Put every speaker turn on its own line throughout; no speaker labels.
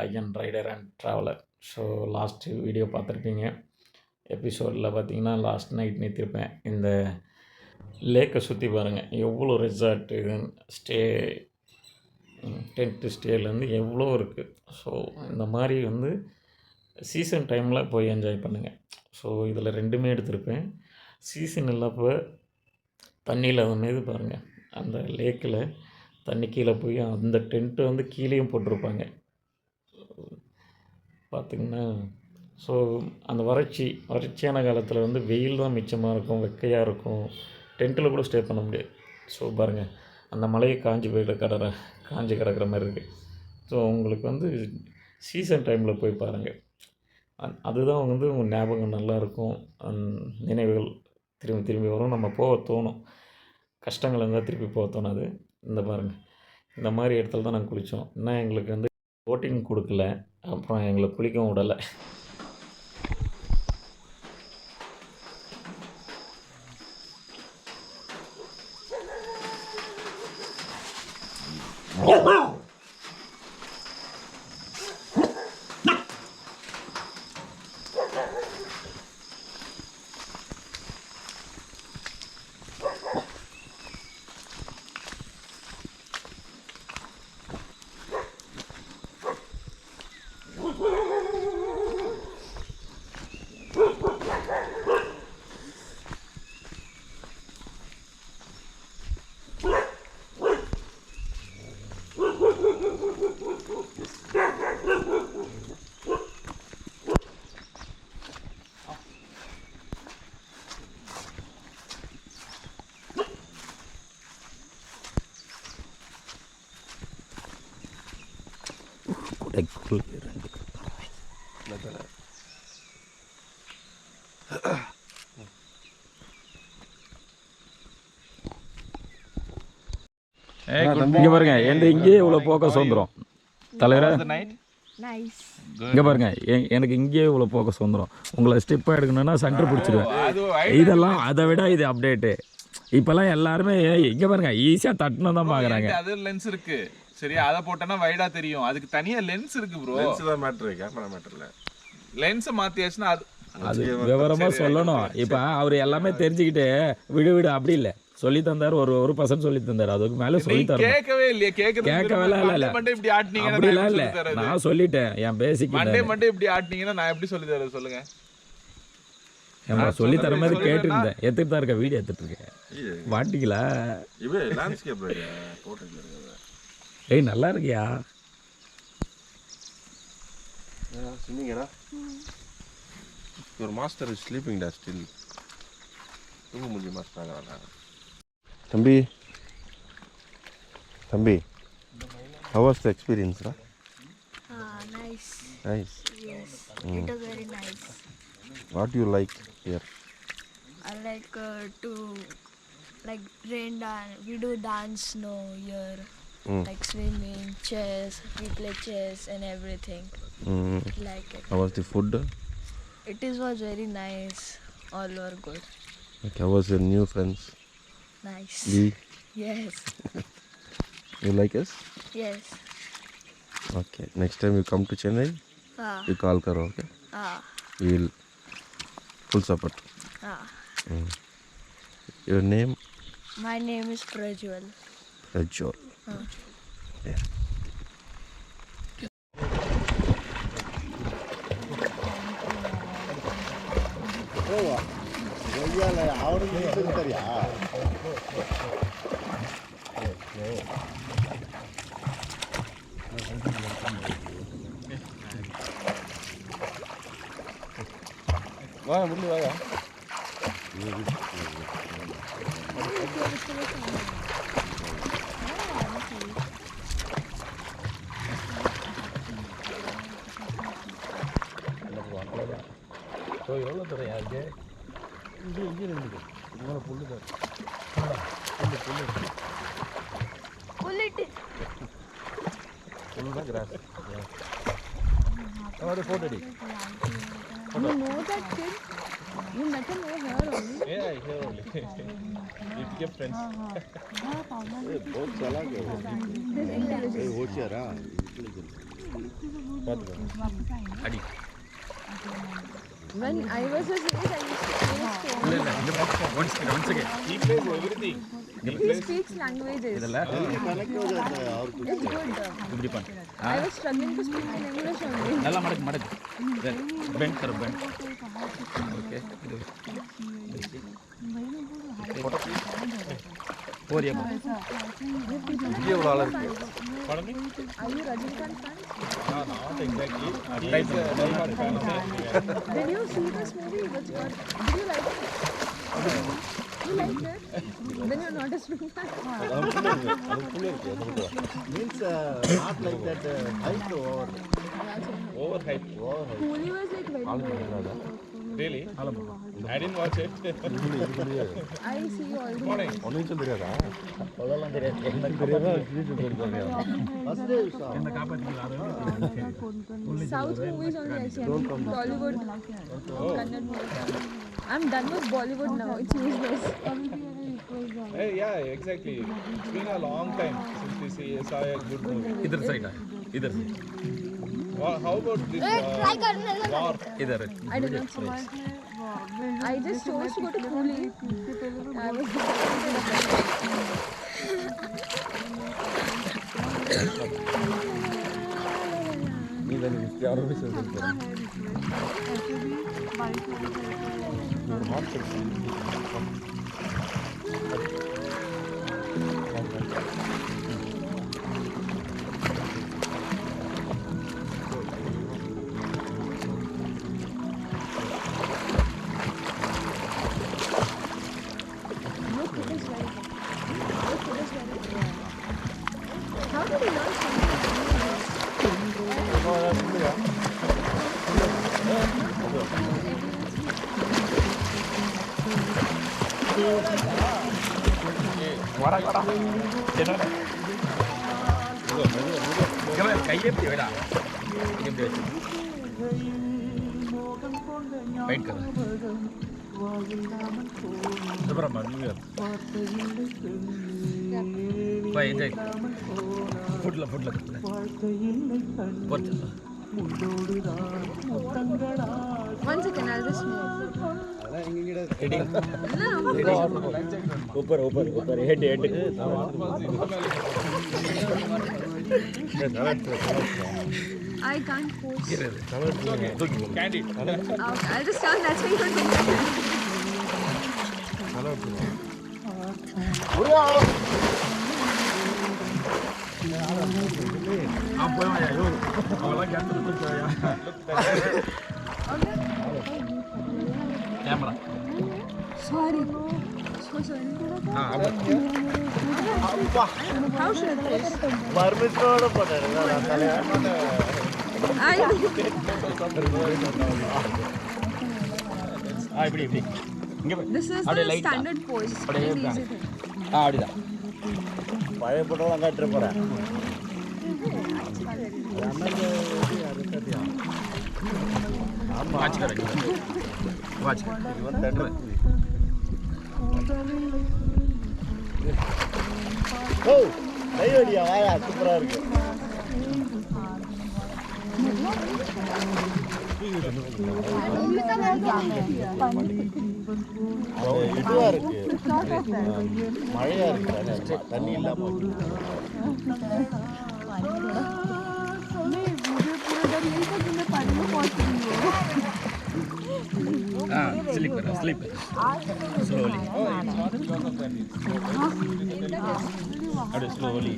Rajan rider and traveller. So last video பார்த்துருப்பீங்க. எபிசோடில் பார்த்தீங்கன்னா லாஸ்ட் நைட் நிறுத்திருப்பேன். இந்த லேக்கை சுற்றி பாருங்கள், எவ்வளோ ரெசார்ட்டு ஸ்டே டென்ட்டு ஸ்டேலேருந்து எவ்வளோ இருக்குது. ஸோ இந்த மாதிரி சீசன் டைமில் போய் என்ஜாய் பண்ணுங்கள். ஸோ இதில் ரெண்டுமே எடுத்திருப்பேன். சீசன் இல்லாப்போ தண்ணியில் பாருங்கள், அந்த லேக்கில் தண்ணி கீழே போய் அந்த டென்ட்டு கீழேயும் போட்டிருப்பாங்க பார்த்திங்கன்னா. ஸோ அந்த வறட்சியான காலத்தில் வெயில் தான் மிச்சமாக இருக்கும், வெக்கையாக இருக்கும், டென்ட்டில் கூட ஸ்டே பண்ண முடியாது. ஸோ பாருங்கள், அந்த மலையை காஞ்சி கிடக்கிற மாதிரி இருக்குது. ஸோ உங்களுக்கு சீசன் டைமில் போய் பாருங்கள், அதுதான் உங்கள் ஞாபகம் நல்லாயிருக்கும். நினைவுகள் திரும்பி வரும், நம்ம போக தோணும். கஷ்டங்கள் இருந்தால் திருப்பி போக தோணாது. இந்த பாருங்கள், இந்த மாதிரி இடத்துல தான் நாங்கள் குளித்தோம். இன்னும் எங்களுக்கு போட்டிங் கொடுக்கல, அப்புறம் எங்களை குளிக்கவும் விடலை. இங்கே பாருங்க, இங்கேயே இவ்வளோ ஃபோக்கஸ் வந்துடும் தலைவரா. இங்கே பாருங்க, எனக்கு இங்கேயே இவ்வளோ ஃபோக்கஸ் வந்துடும். உங்களை ஸ்டெப்பாக எடுக்கணும்னா சென்டர் பிடிச்சிடுவேன். இதெல்லாம் அதை விட இது அப்டேட்டு. இப்போல்லாம் எல்லாருமே இங்கே பாருங்க, ஈஸியாக தட்டுன்னு தான் பார்க்குறாங்க.
அது லென்ஸ் இருக்கு, சரியா? அதை போட்டோன்னா வைடா தெரியும். அதுக்கு தனியா லென்ஸ் இருக்கு ப்ரோ.
லென்ஸ் தான் மேட்டர், கேமரா மேட்டர் இல்ல.
லென்ஸ் மாத்தியாச்சுன்னா
அது விவரமா சொல்லணும். இப்போ அவர் எல்லாமே தெரிஞ்சுக்கிட்டு விடு அப்படி இல்லை, சொல்லி தந்தார். ஒரு பர்சன்ட் சொல்லி தந்தார், அதுக்கு மேல சொல்லி தர
கேட்கவே இல்லையே. கேட்கவே
இல்ல,
இப்படி ஆட்டினீங்க
அப்படிலாம் இல்ல. நான் சொல்லிட்டேன், என் பேசிக்
மண்டே இப்படி ஆட்டினீங்கன்னா நான் எப்படி சொல்லி தரேன் சொல்லுங்க?
சொல்லி தர மாதிரி கேட்டுருந்தேன். எடுத்துட்டு தான் இருக்க, வீடியோ எடுத்துட்டு இருக்கேன். மாட்டிக்கலா? ஏய் நல்லா இருக்கியா?
Your master is sleeping there still. தூங்க முடியும் மாஸ்டர். தம்பி how was the experience?
Nice.
Nice.
Yes, it was very nice.
What do you like here?
I like to rain dance. We do dance snow here. Like swimming, chess, we play chess and everything. Like it.
How was the food?
It was very nice. All were good.
Okay, how was your new friends?
Nice.
Lee?
Yes.
You like us?
Yes.
Okay, next time you come to Chennai, you call karo, okay? We will full support. Your name?
My name is Prajwal.
Prajwal. Yeah.
வாங்க முள்ளு வாங்க.
எவ்வளோ தர யாருக்கு இங்கே ரெண்டு மேலே புல்லு தான். புல்லு தான் கிராஸ். ஃபோட்டோ அடி.
You know that kid? You met him over here only?
Yeah, here only. We became friends.
बहुत चला गया वो। वो क्या रहा?
அடி
When I was his age, I used to play so much.
இல்ல once again he plays everything
He speaks languages.
இதெல்ல
It's good.
இப்படி பண்ணு
I was struggling to speak in English only.
நல்லா மடக்கு பெண்ட் கர் பெண்ட் ஓகே போறியா
இங்கே எவ்வளோ ஆள் இருக்கு
படம்
Are you Rajinikanth fan?
not exactly type fan
Did you see this movie? Which got? Did you like it? You liked it? Then you're not a spring fan.
அதுக்குள்ளே இருக்கு அது மட்டும்
Means not like that hype over.
over hype
Hooli was like very good.
really I didn't watch it
I see all the
morning
ஒன்றும் நிமிஷம் தெரியாதா
அதெல்லாம் தெரியாது எனக்கு தெரியாதா first day saw.
என்ன காப்பாத்திக்கலாம்
South movies only I see. Bollywood, Kannada movies. I'm done with Bollywood now. It's useless.
hey yeah exactly it's been a long time since we saw a good movie
इधर side है इधर से
how about this war
इधर
I don't know. I just chose to go to Hooli. I was
நீ தான் யாரோ சொல்லுங்க
Look, it is very good. Look, it is very good. How did you learn
கையே எப்படி வேடா இது எப்படி வச்சு வெயிட் कर சுப்ரமா நியூ இயர் பை என்ஜாய் ஃபுட்ல போச்சு
One second, I'll just move.
ऊपर head
I can't post.
candid
Okay, I'll just tell that's why you don't think
camera
Sorry. So sorry. How should I post?
परमिशनोட போட்டாரு
I
இப்படி இங்க
This is
அப்படியே
the
light
standard pose.
அப்படியே
It's easy thing.
அப்படிதான்
பழைய போட்டோலாம் காட்டுற போறேன்
வாட்ச் कर வாட்ச்
இவன் தட்டு ஓ கையடியா வாயா சூப்பரா இருக்கு இதுவா இருக்கு மழையா இருக்கு தண்ணி இல்லாம
स्लिप स्लोली अरे स्लोली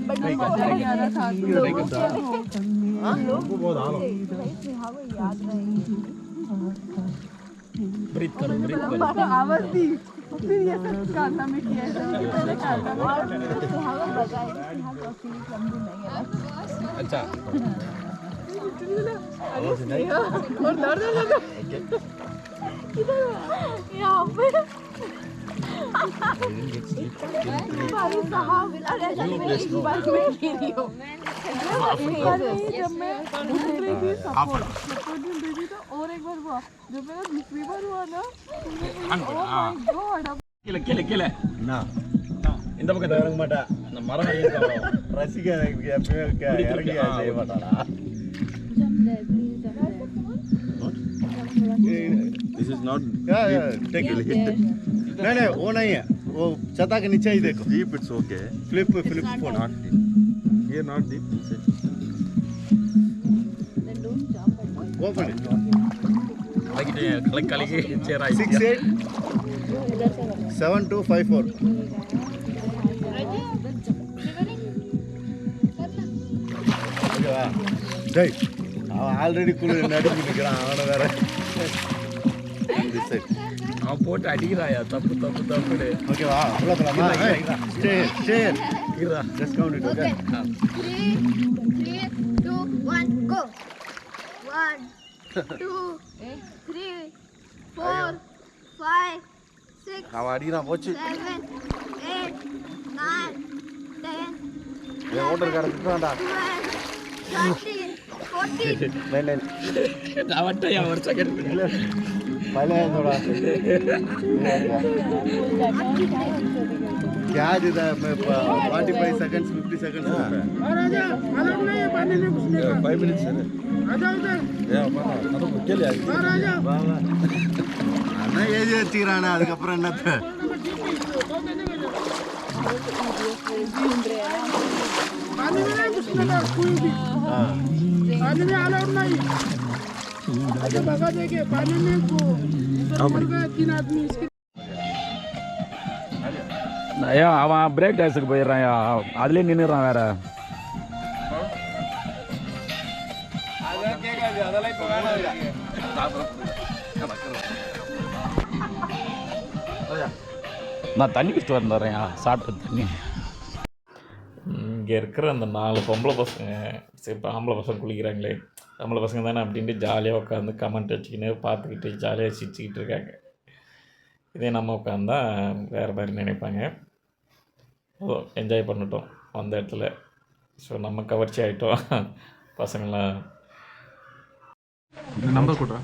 ब्रीथ करो
आवाज दी फिर ये सब करना में किया पहले करना
अच्छा
और दर्द लगा यहाँ पे भाई साहब अरे बस मैं गिरी हूँ जब मैं दूसरे की सपोर्ट भेजी तो और एक बार हुआ जब मेरा दूसरी बार हुआ ना
கீழே இந்த பக்கத்துல இறங்க மாட்டா அந்த மரம்
ரசிக எப்பயுமே இறங்கி செய்ய மாட்டானா
This is not
take it. नहीं वो नहीं है, वो छता के नीचे ही देखो.
deep, it's okay.
Flip phone.
Not deep. Here not deep.
Open it.
கலக்கி சேரா
687254. ஓகேவா? டேய் அவன் ஆல்ரெடி குழு நடிச்சு நிற்கிறான், அவனை வேற.
அவன் போட்டு அடிக்கிறாயா தப்பு தப்பு தப்பு.
ஓகேவா? உள்ள போலாமா? Stay just count it. Okay.
3, 2, 1, go. 1, 2, 3, 4, 5, 6,
அவன் அடிக்கிறான் போச்சு.
7, 8, 9, 10,
என் ஓட்டர்காரன் திட்டுறான்டா.
12, 13, 14.
அவன்கிட்ட ஒரு செகண்ட்
पहले थोड़ा क्या देता है? मैं 45 seconds 50 seconds होता है.
5 minutes है.
அண்ணா ஏஜ் வச்சுக்கிறானே, அதுக்கப்புறம் என்னத்த?
ஐயா அவன் பிரேக் டான்ஸுக்கு போயிடுறான்யா, அதுலேயே நின்றுறான் வேற. நான் தண்ணி குடிச்சிட்டு வந்துடுறேன்யா, சாப்பிட்டு தண்ணி.
இங்கே இருக்கிற அந்த 4 பொம்பளை பசங்க, சரி இப்போ ஆம்பளை பசங்க குளிக்கிறாங்களே, ஆம்பளை பசங்க தானே அப்படின்ட்டு ஜாலியாக உட்காந்து கமெண்ட் வச்சுக்கின்னு பார்த்துக்கிட்டு ஜாலியாக சிரிச்சுக்கிட்டு இருக்காங்க. இதே நம்ம உட்காந்தா வேறு மாதிரி நினைப்பாங்க. ஓ என்ஜாய் பண்ணிட்டோம் அந்த இடத்துல. ஸோ நம்ம கவர்ச்சி ஆகிட்டோம் பசங்களாம்.
நம்பர் கொடுறா,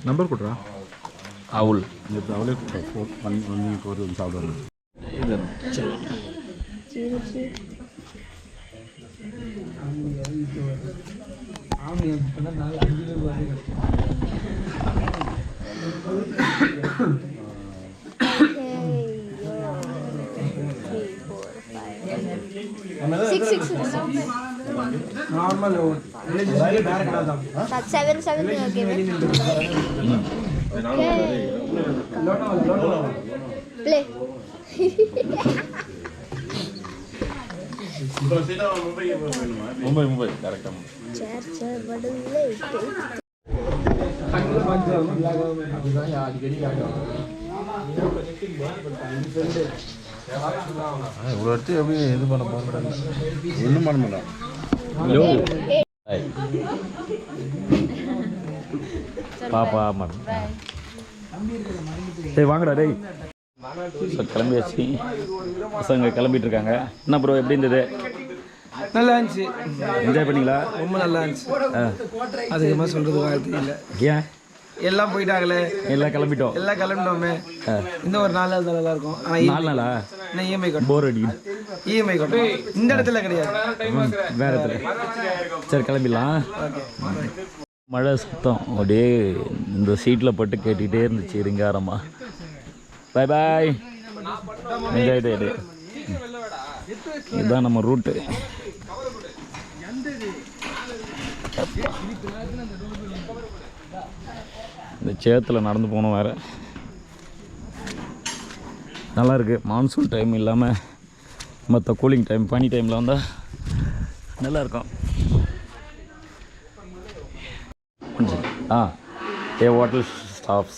நம்பர் கொடுறா.
அவுல்
அவளே பண்ணி ஒரு சாப்பிடுவாங்க.
இது
Normal.
7 play.
மும்பை கரெக்டாக.
Chair badule.
இவ்வளோ எடுத்து எப்படி இது பண்ண போகிறாங்க?
ஒன்றும் பண்ண மாட்டான்.
பாப்பா ஆமாம். டேய் வாங்கடா டேய். ஸோ கிளம்பியாச்சு, பசங்க கிளம்பிட்டு இருக்காங்க. என்ன ப்ரோ எப்படி இருந்தது?
நல்லா இருந்துச்சு.
என்ஜாய் பண்ணீங்களா?
ரொம்ப நல்லா இருந்துச்சு. அதிகமாக சொல்கிறது வார்த்தை இல்லை.
ஏன்
எல்லாம் போயிட்டாங்களே,
எல்லாம் கிளம்பிட்டோம்.
எல்லாம் கிளம்பிட்டோமே. இன்னும் ஒரு 4 நாள் தான் நல்லா இருக்கும். ஆனால்
4 நாளா?
இன்னும் இஎம்ஐ கட்டணும்.
போர் அடிக்கும்.
இஎம்ஐ கட்டணும். இந்த இடத்துல கிடையாது,
வேற இடத்துல. சரி கிளம்பிடலாம். மழை சுத்தம் அப்படியே இந்த சீட்டில் பட்டு கேட்டுக்கிட்டே இருந்துச்சு ரிங்காரமாக. பாய் பாய், என்ஜாய் டே. இதுதான் நம்ம ரூட்டு. இந்த சேத்தில் நடந்து போகணும் வேறு. நல்லாயிருக்கு. மான்சூன் டைம் இல்லாமல் மற்ற கூலிங் டைம் பனி டைமில் வந்தால் நல்லாயிருக்கும். ये होटल स्टाफ्स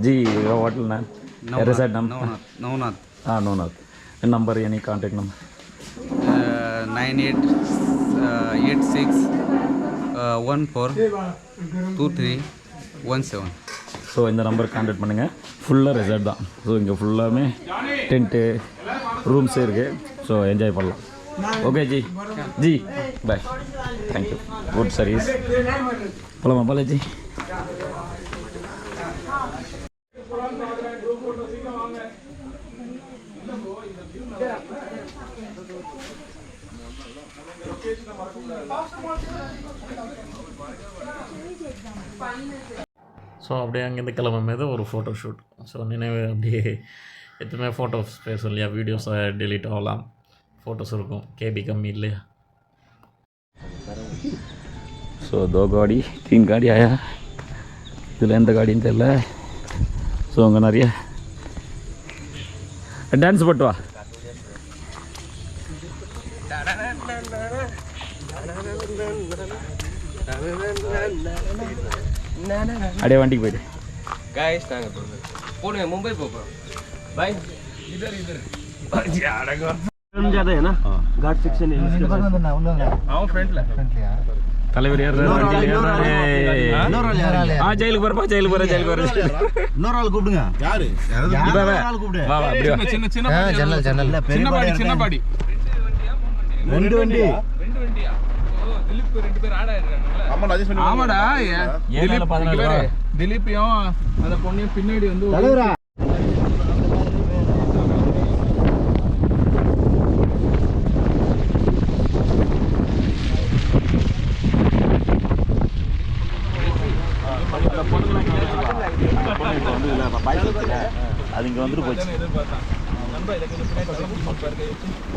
जी होटल ना रिसोर्ट नाम
नवनाथ.
हाँ नवनाथ. नंबर यानी कांटेक्ट नंबर
9886142317.
ஸோ இந்த நம்பர் கான்டாக்ட் பண்ணுங்கள். ஃபுல்லாக ரெசார்ட் தான். ஸோ இங்கே ஃபுல்லாமே டென்ட்டு ரூம்ஸே இருக்குது. ஸோ என்ஜாய் பண்ணலாம். ஓகே ஜி ஜி பாய், தேங்க்யூ, குட் சர்வீஸ். போலாமா பாலாஜி?
லொகேஷனை மறக்க
ஸோ அப்படியே அங்கேருந்து கிளம்பும்போது ஒரு ஃபோட்டோ ஷூட். ஸோ நினைவு அப்படியே எப்பவுமே ஃபோட்டோ ஸ்பேஸ் இல்லையா, வீடியோஸை டெலீட் ஆகலாம், ஃபோட்டோஸ் இருக்கும், கேபி கம்மி இல்லையா.
ஸோ 2 गाड़ी 3 गाड़ी आया. இதில் எந்த காடின்னு தெரியல. ஸோ அங்கே நிறைய டான்ஸ் போட்டு வா. அப்படியே வண்டிக்கு போயிட்டு
गाइस நாங்கள் போகணும் मुंबई போகிறோம். बाय इधर ज़्यादा है ना घाट सेक्शन है उसके बाद
அவன் ஃப்ரண்ட்ல
தலைவர் ஜெயிலுக்கு போறப்பா, ஜெயிலுக்கு போற.
இன்னொரு ஆள் கூப்பிடுங்க. யாரு?
வா வா அப்படியே வா.
சின்ன சின்ன ஜன்னல் சின்ன பாடி
ரெண்டு வண்டி.
திலீப் 2 பேர் ஆட் ஆயிடுறாங்கல்ல. ஆமாடா, திலீப்பையும் அந்த பொண்ணையும் பின்னாடி வந்து
அது இங்கே வந்துட்டு போச்சு.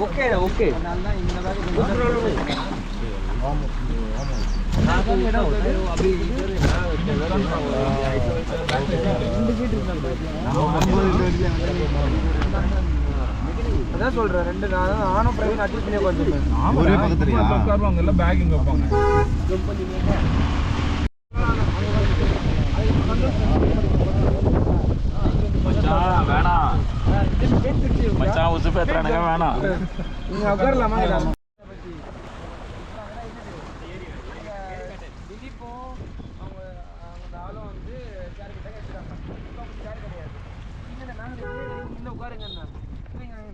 ओके ओके அதான் சொல்றேன். 2 நானும் பிரவீன் அட்ஜஸ்ட் பண்ணி உட்காந்துருப்பேன்.
ஒரே பக்கத்துலயா?
உட்காருவாங்க எல்லாம் பேக் இங்க வைப்பாங்க.
வேணாம் மச்சான், உசு பேத்துறானுங்க, வேணாம்.
நீங்க உட்காரலாமா?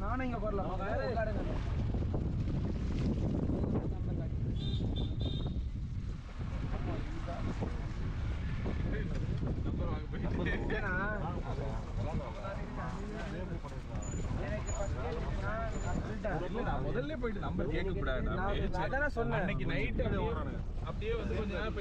நானும் இங்க உட்காரலாம்.
முதல்ல போயிட்டு நம்பர் கேட்க கூடாது.
அதான் சொன்னேன்.
அன்னைக்கு நைட் அப்படியே வந்து கொஞ்ச நேரம்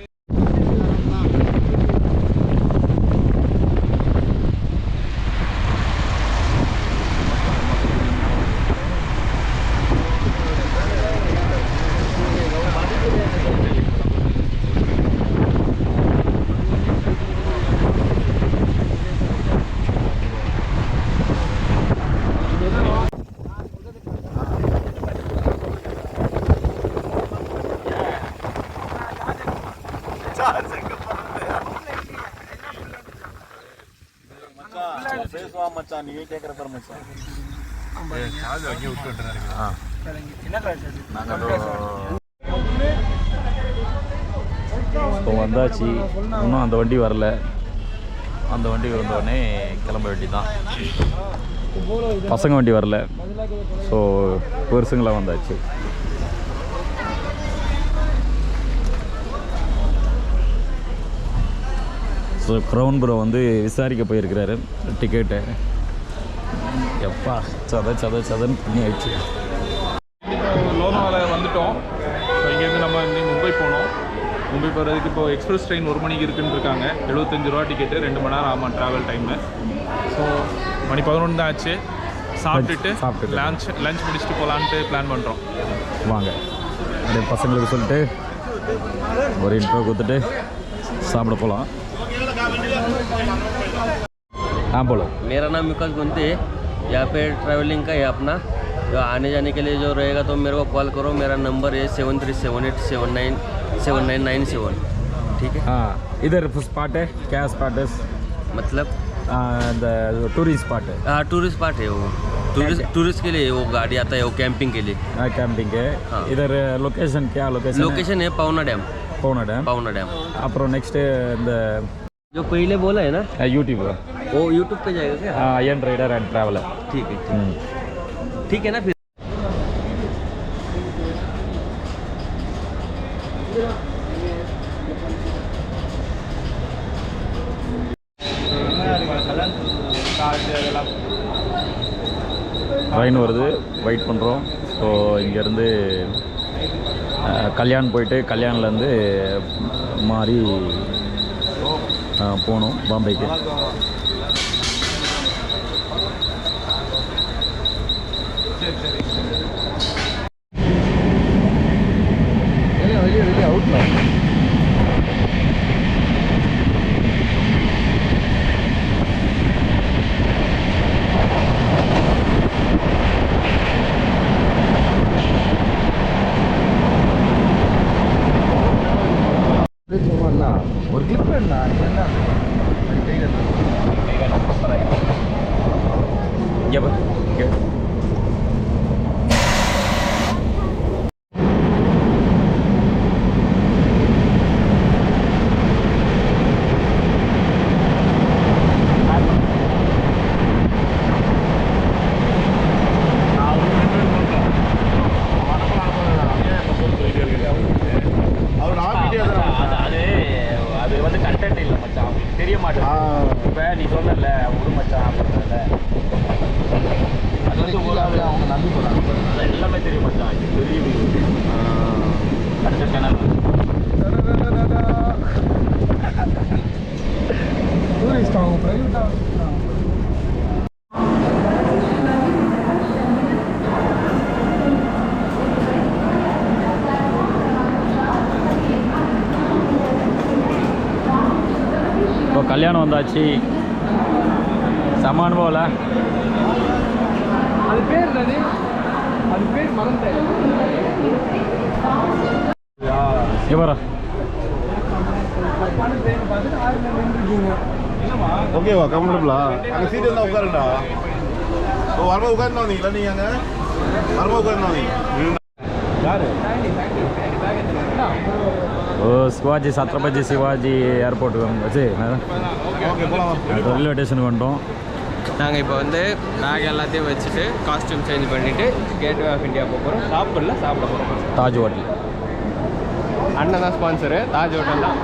பேசுவா மச்சான், நீ கேட்குற பாரு மச்சான்.
இப்போ வந்தாச்சு, இன்னும் அந்த வண்டி வரல. அந்த வண்டி வந்தோடனே கிளம்ப வேண்டி தான். பசங்க வண்டி வரல, ஸோ பெருசுங்களாம் வந்தாச்சு. ஸோ க்ரௌன் ப்ரோ வந்து விசாரிக்க போயிருக்கிறாரு டிக்கெட்டு. எப்பா சதன்னு பண்ணி ஆயிடுச்சு.
லோனாவால வந்துட்டோம். ஸோ இங்கேருந்து நம்ம மும்பை போனோம். மும்பை போகிறதுக்கு இப்போ எக்ஸ்பிரஸ் ட்ரெயின் 1 மணிக்கு இருக்குன்னு இருக்காங்க. 75 ரூபா டிக்கெட்டு, 2 மணி நேரம் ஆமாம் ட்ராவல் டைமு. ஸோ மணி 11 தான் ஆச்சு. சாப்பிட்டுட்டு லஞ்ச் முடிச்சுட்டு போகலான்ட்டு பிளான் பண்ணுறோம்.
வாங்க அப்படியே பசங்களுக்கு சொல்லிட்டு ஒரு இன்ட்ரோ கொடுத்துட்டு சாப்பிட போகலாம். हाँ बोलो.
मेरा नाम विकास गुंती है. यहाँ पे ट्रैवलिंग का है अपना. जो आने जाने के लिए जो रहेगा तो मेरे को कॉल करो. मेरा नंबर है 7378797997. ठीक है.
हाँ, इधर स्पॉट है. क्या स्पॉट है?
मतलब
टूरिस्ट स्पॉट है.
हाँ, टूरिस्ट स्पॉट है वो. टूरिस्ट के लिए वो गाड़ी आता है, वो कैंपिंग के लिए.
हाँ, कैंपिंग है.
हाँ.
इधर लोकेशन क्या
लोकेशन है पवना डैम. पवना डैम.
அப்புறம் நெக்ஸ்ட்டு இந்த
जो पहले बोला है ना
यूट्यूब,
वो यूट्यूब पे जाएगा क्या?
हाँ, अयन राइडर एंड ट्रैवलर.
ठीक है ठीक है ना. फिर
ட்ரெயின் வருது, வெயிட் பண்ணுறோம். ஸோ இங்கேருந்து கல்யாண் போயிட்டு கல்யாண்லேருந்து மாறி போகணும் பாம்பேக்கு.
வெளியே அவுட்ல ஒரு கிளிப் என்ன
இங்கே பாரு, இங்கே.
அவர் ஆப்பிட்டே
அது வந்து கண்டென்ட் இல்லை மச்சான், தெரிய மாட்டேன். இப்போ நீ சொன்னல ஒரு மச்சான் அப்படின்றத அது வந்து
அவங்க நம்பி போகிறாங்க.
அது எல்லாமே தெரியும் மச்சான். இது பெரிய அடுத்த சேனல்
டூரிஸ்ட் அவங்க ப்ரைவேட்டாக
இப்போ கல்யாணம் வந்தாச்சு. செம அனுபவம்ல.
அது பேர் என்னது? அது பேர் மறந்துட்டேன்.
இவரா
ஓகேவா கம்ஃபர்டபுளா? அங்கே சீட் இருந்தால் உட்காருண்டா. ஓ வரும்போது உட்காந்து வந்தீங்களா நீங்கள்? அங்கே வரும்போது உட்காந்து வந்தீங்க யாரு?
ஓ சிவாஜி சத்ரபதி சிவாஜி ஏர்போர்ட்டுக்கு வந்துச்சு.
ஓகே போகலாம்.
ரயில்வே ஸ்டேஷனுக்கு வந்துட்டோம்.
நாங்கள் இப்போ வந்து பேக் எல்லாத்தையும் வச்சுட்டு காஸ்டியூம் சேஞ்ச் பண்ணிவிட்டு கேட்வே ஆஃப் இந்தியா போகிறோம். சாப்பிட போகிறோம்.
தாஜ் ஹோட்டல்
அண்ணன் தான் ஸ்பான்சரு, தாஜ் ஹோட்டல் தான்.